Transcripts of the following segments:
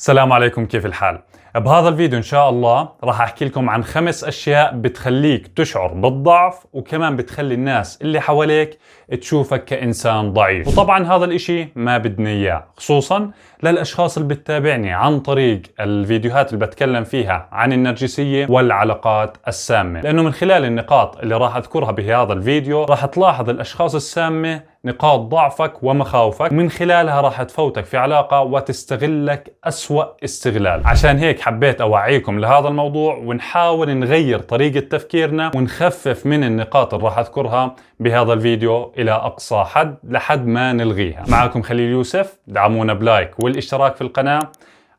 السلام عليكم، كيف الحال؟ بهذا الفيديو إن شاء الله راح أحكي لكم عن 5 أشياء بتخليك تشعر بالضعف وكمان بتخلي الناس اللي حواليك تشوفك كإنسان ضعيف. وطبعا هذا الإشي ما بدنا إياه، خصوصا للأشخاص اللي بتتابعني عن طريق الفيديوهات اللي بتكلم فيها عن النرجسية والعلاقات السامة، لأنه من خلال النقاط اللي راح أذكرها بهذا الفيديو راح تلاحظ الأشخاص السامة نقاط ضعفك ومخاوفك، من خلالها راح تفوتك في علاقة وتستغلك أسوأ استغلال. عشان هيك حبيت أوعيكم لهذا الموضوع ونحاول نغير طريقة تفكيرنا ونخفف من النقاط اللي راح أذكرها بهذا الفيديو إلى أقصى حد لحد ما نلغيها. معكم خليل يوسف، دعمونا بلايك والاشتراك في القناة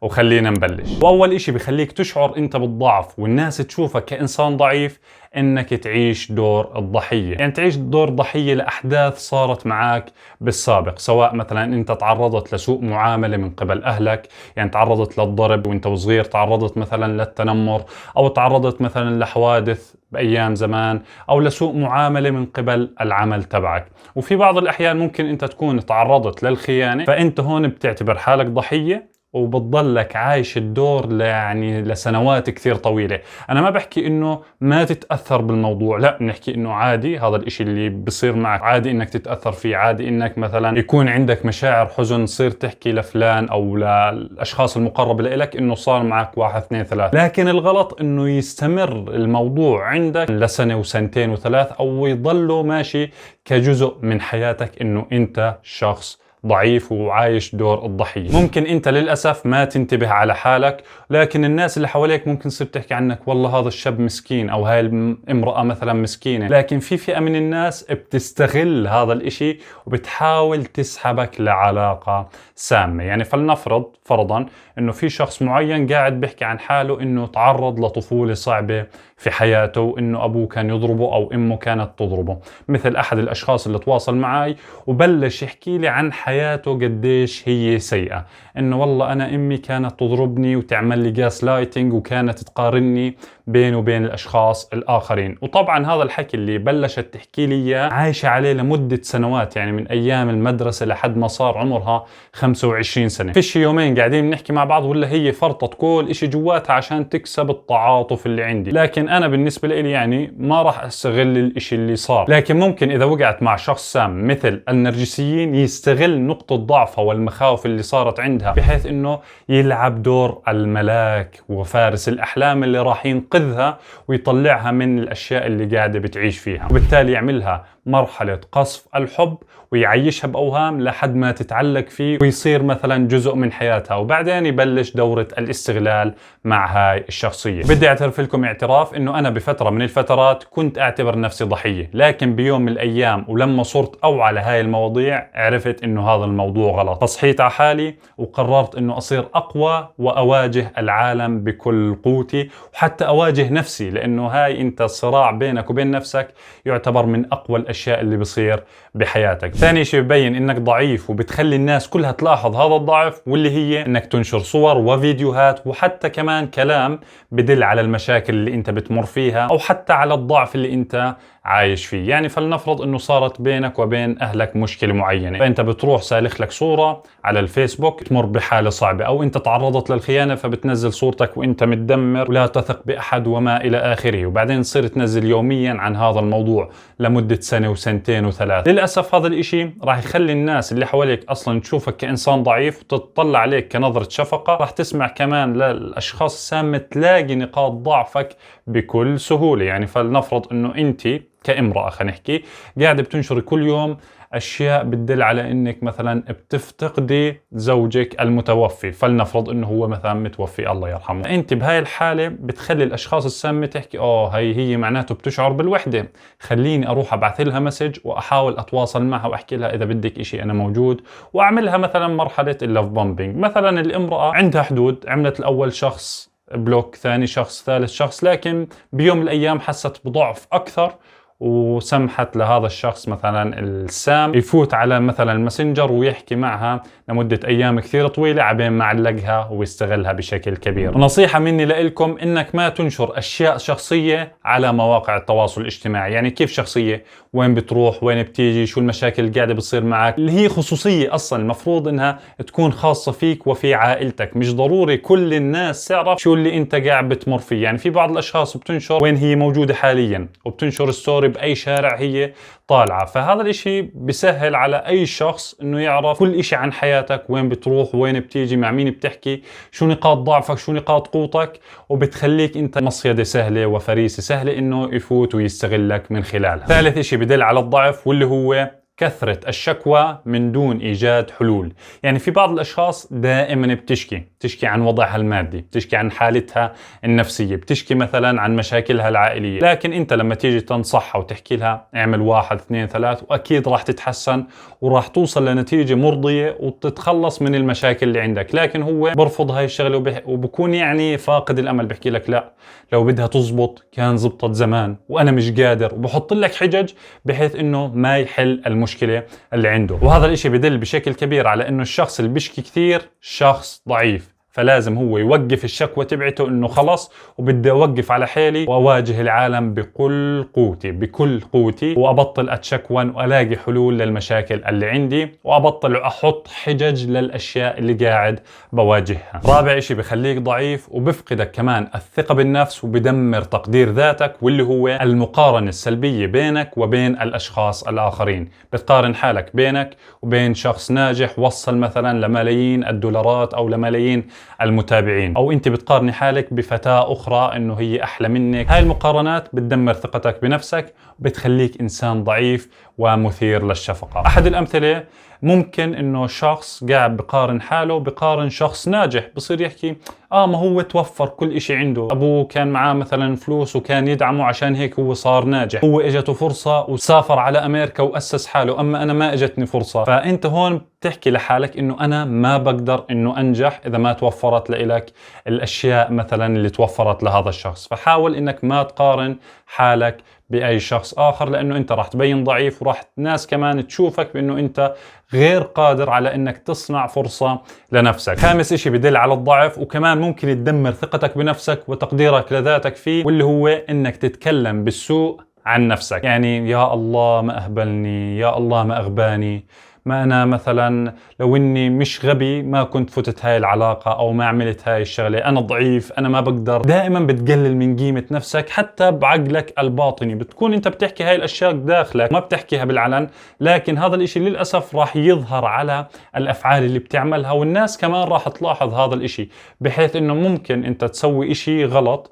وخلينا نبلش. وأول إشي بخليك تشعر أنت بالضعف والناس تشوفك كإنسان ضعيف إنك تعيش دور الضحية، يعني تعيش دور ضحية لأحداث صارت معك بالسابق، سواء مثلا أنت تعرضت لسوء معاملة من قبل أهلك، يعني تعرضت للضرب وأنت وصغير، تعرضت مثلا للتنمر، أو تعرضت مثلا لحوادث بأيام زمان، أو لسوء معاملة من قبل العمل تبعك. وفي بعض الأحيان ممكن أنت تكون تعرضت للخيانة، فأنت هون بتعتبر حالك ضحية وبتضلك عايش الدور يعني لسنوات كثير طويلة. أنا ما بحكي إنه ما تتأثر بالموضوع، لا، بنحكي إنه عادي هذا الإشي اللي بصير معك، عادي إنك تتأثر فيه، عادي إنك مثلا يكون عندك مشاعر حزن تصير تحكي لفلان أو للأشخاص المقربة لإلك إنه صار معك 1 2 3. لكن الغلط إنه يستمر الموضوع عندك لسنة وسنتين و3، أو يضله ماشي كجزء من حياتك إنه أنت شخص ضعيف وعايش دور الضحية. ممكن انت للأسف ما تنتبه على حالك، لكن الناس اللي حواليك ممكن تصير تحكي عنك والله هذا الشاب مسكين او هاي الامرأة مثلا مسكينة، لكن في فئة من الناس بتستغل هذا الاشي وبتحاول تسحبك لعلاقة سامة. يعني فلنفرض فرضا انه في شخص معين قاعد بيحكي عن حاله انه تعرض لطفولة صعبة في حياته، وانه ابوه كان يضربه او امه كانت تضربه، مثل احد الاشخاص اللي تواصل معي وبلش يحكي لي عن حياته قديش هي سيئة، انه والله انا امي كانت تضربني وتعمل لي جاس لايتنج وكانت تقارني بينه وبين الاشخاص الاخرين. وطبعا هذا الحكي اللي بلشت تحكي لي اياه عايشة عليه لمدة سنوات، يعني من ايام المدرسة لحد ما صار عمرها 25 سنة. فيش يومين قاعدين بنحكي مع بعض ولا هي فرطت كل اشي جواتها عشان تكسب التعاطف اللي عندي. لكن انا بالنسبة لي يعني ما راح استغل الاشي اللي صار، لكن ممكن اذا وقعت مع شخص سام مثل النرجسيين يستغل نقطة ضعفها والمخاوف اللي صارت عندها، بحيث انه يلعب دور الملاك وفارس الاحلام اللي راح ينقذها ويطلعها من الاشياء اللي قاعدة بتعيش فيها، وبالتالي يعملها مرحلة قصف الحب ويعيشها بأوهام لحد ما تتعلق فيه ويصير مثلا جزء من حياتها، وبعدين يبلش دورة الاستغلال مع هاي الشخصية. بدي اعترف لكم اعتراف انه انا بفترة من الفترات كنت اعتبر نفسي ضحية، لكن بيوم من الايام ولما صرت اوعى لهاي المواضيع عرفت انه هذا الموضوع غلط، فصحيت على حالي وقررت انه اصير اقوى واواجه العالم بكل قوتي، وحتى اواجه نفسي، لانه هاي انت الصراع بينك وبين نفسك يعتبر من اقوى الاشياء اللي بصير بحياتك. ثاني شيء ببين انك ضعيف وبتخلي الناس كلها تلاحظ هذا الضعف، واللي هي انك تنشر صور وفيديوهات وحتى كمان كلام بدل على المشاكل اللي انت بتمر فيها، او حتى على الضعف اللي انت عايش فيه. يعني فلنفرض انه صارت بينك وبين اهلك مشكلة معينة، فانت بتروح سالخ لك صورة على الفيسبوك تمر بحالة صعبة، او انت تعرضت للخيانة فبتنزل صورتك وانت متدمر ولا تثق باحد وما الى اخره، وبعدين تصير تنزل يوميا عن هذا الموضوع لمدة سنة وسنتين و3. للأسف هذا الاشي راح يخلي الناس اللي حواليك اصلا تشوفك كإنسان ضعيف وتطلع عليك كنظرة شفقة، راح تسمع كمان للاشخاص السامة تلاقي نقاط ضعفك بكل سهولة. يعني فلنفرض انه انت كامرأة خلينا نحكي قاعدة بتنشري كل يوم أشياء بتدل على إنك مثلا بتفتقدي زوجك المتوفي، فلنفرض إنه هو مثلا متوفي الله يرحمه، أنت بهاي الحالة بتخلي الأشخاص السامة تحكي هي معناته بتشعر بالوحدة، خليني أروح أبعث لها مسج وأحاول أتواصل معها وأحكي لها إذا بدك إشي أنا موجود، وأعملها مثلا مرحلة اللوف بومبينج. مثلا الامرأة عندها حدود، عملت الأول شخص بلوك، ثاني شخص، ثالث شخص، لكن بيوم من الأيام حست بضعف أكثر وسمحت لهذا الشخص مثلا السام يفوت على مثلا الماسنجر ويحكي معها لمدة أيام كثير طويلة عبين ما علقها ويستغلها بشكل كبير. نصيحة مني لإلكم إنك ما تنشر أشياء شخصية على مواقع التواصل الاجتماعي. يعني كيف شخصية؟ وين بتروح، وين بتيجي، شو المشاكل اللي قاعدة بتصير معك، اللي هي خصوصية أصلا المفروض إنها تكون خاصة فيك وفي عائلتك. مش ضروري كل الناس تعرف شو اللي أنت قاعد بتمر فيه. يعني في بعض الأشخاص بتنشر وين هي موجودة حاليا، وبتنشر ستوري بأي شارع هي طالعة، فهذا الاشي بسهل على أي شخص إنه يعرف كل اشي عن حياتك، وين بتروح، وين بتيجي، مع مين بتحكي، شو نقاط ضعفك، شو نقاط قوتك، وبتخليك أنت مصيدة سهلة وفريسة سهلة إنه يفوت ويستغلك من خلالها. ثالث اشي بدل على الضعف واللي هو كثرة الشكوى من دون إيجاد حلول. يعني في بعض الأشخاص دائما بتشكي عن وضعها المادي، بتشكي عن حالتها النفسية، بتشكي مثلا عن مشاكلها العائلية، لكن أنت لما تيجي تنصحها وتحكي لها اعمل 1 2 3 وأكيد راح تتحسن وراح توصل لنتيجة مرضية وتتخلص من المشاكل اللي عندك، لكن هو برفض هاي الشغلة وبكون يعني فاقد الأمل، بحكي لك لا لو بدها تزبط كان زبطت زمان وأنا مش قادر، وبحط لك حجج بحيث إنه ما يحل المشكلة اللي عنده. وهذا الاشي بدل بشكل كبير على انه الشخص اللي بيشكي كثير شخص ضعيف، فلازم هو يوقف الشكوى تبعته انه خلص وبدي اوقف على حالي واواجه العالم بكل قوتي وابطل اتشكون والاقي حلول للمشاكل اللي عندي وابطل احط حجج للاشياء اللي قاعد بواجهها. رابع اشي بخليك ضعيف وبفقدك كمان الثقة بالنفس وبدمر تقدير ذاتك، واللي هو المقارنة السلبية بينك وبين الاشخاص الاخرين. بتقارن حالك بينك وبين شخص ناجح وصل مثلا لملايين الدولارات او لملايين المتابعين، او انت بتقارني حالك بفتاة اخرى انه هي احلى منك. هاي المقارنات بتدمر ثقتك بنفسك وبتخليك انسان ضعيف ومثير للشفقة. احد الامثلة ممكن انه شخص قاعد بقارن حاله بقارن شخص ناجح، بصير يحكي ما هو توفر كل اشي عنده، ابوه كان معاه مثلا فلوس وكان يدعمه عشان هيك هو صار ناجح، هو اجته فرصة وسافر على امريكا واسس حاله، اما انا ما اجتني فرصة. فانت هون بتحكي لحالك انه انا ما بقدر انه انجح اذا ما توفرت لإلك الاشياء مثلا اللي توفرت لهذا الشخص. فحاول انك ما تقارن حالك بأي شخص آخر، لأنه أنت راح تبين ضعيف وراح ناس كمان تشوفك بأنه أنت غير قادر على أنك تصنع فرصة لنفسك. خامس إشي بدل على الضعف وكمان ممكن تدمر ثقتك بنفسك وتقديرك لذاتك فيه، واللي هو أنك تتكلم بالسوء عن نفسك. يعني يا الله ما أهبلني، يا الله ما أغباني، ما أنا مثلا لو إني مش غبي ما كنت فتت هاي العلاقة أو ما عملت هاي الشغلة، أنا ضعيف، أنا ما بقدر. دائما بتقلل من قيمة نفسك حتى بعقلك الباطني، بتكون أنت بتحكي هاي الأشياء داخلك ما بتحكيها بالعلن، لكن هذا الإشي للأسف راح يظهر على الأفعال اللي بتعملها، والناس كمان راح تلاحظ هذا الإشي، بحيث إنه ممكن أنت تسوي إشي غلط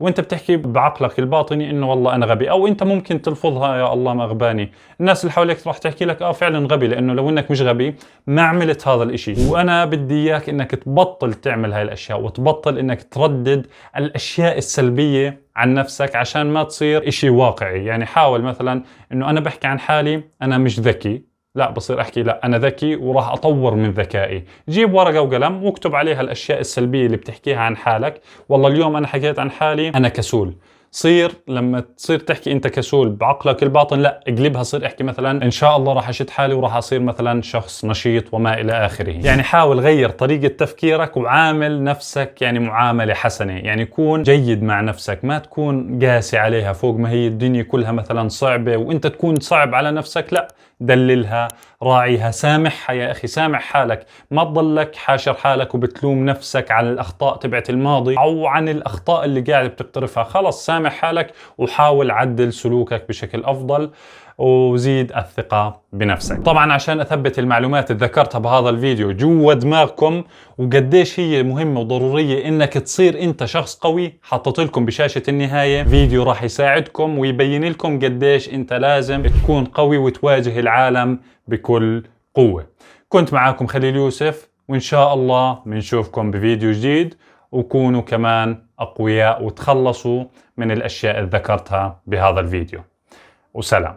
وانت بتحكي بعقلك الباطني انه والله انا غبي، او انت ممكن تلفظها يا الله ما اغباني. الناس اللي حواليك راح تحكي لك فعلا غبي، لانه لو انك مش غبي ما عملت هذا الاشي. وانا بدي اياك انك تبطل تعمل هاي الاشياء وتبطل انك تردد الاشياء السلبية عن نفسك عشان ما تصير اشي واقعي. يعني حاول مثلا انه انا بحكي عن حالي انا مش ذكي، لا بصير احكي لا انا ذكي وراح اطور من ذكائي. جيب ورقة وقلم واكتب عليها الاشياء السلبية اللي بتحكيها عن حالك. والله اليوم انا حكيت عن حالي انا كسول. صير لما تصير تحكي انت كسول بعقلك الباطن لا اقلبها، صير احكي مثلا ان شاء الله راح اشد حالي وراح اصير مثلا شخص نشيط وما الى اخره. يعني حاول غير طريقة تفكيرك وعامل نفسك يعني معاملة حسنة. يعني كون جيد مع نفسك، ما تكون قاسي عليها فوق ما هي الدنيا كلها مثلا صعبة وانت تكون صعب على نفسك. لا، دللها، راعيها، سامحها يا أخي، سامح حالك. ما تضلك حاشر حالك وبتلوم نفسك على الأخطاء تبعت الماضي أو عن الأخطاء اللي قاعد بتقترفها. خلص سامح حالك وحاول عدل سلوكك بشكل أفضل وزيد الثقة بنفسك. طبعا عشان أثبت المعلومات اللي ذكرتها بهذا الفيديو جوا دماغكم وقديش هي مهمة وضرورية إنك تصير أنت شخص قوي، حطيت لكم بشاشة النهاية فيديو راح يساعدكم ويبين لكم قديش أنت لازم تكون قوي وتواجه العالم بكل قوة. كنت معاكم خليل يوسف، وإن شاء الله بنشوفكم بفيديو جديد، وكونوا كمان أقوياء وتخلصوا من الأشياء اللي ذكرتها بهذا الفيديو. وسلام.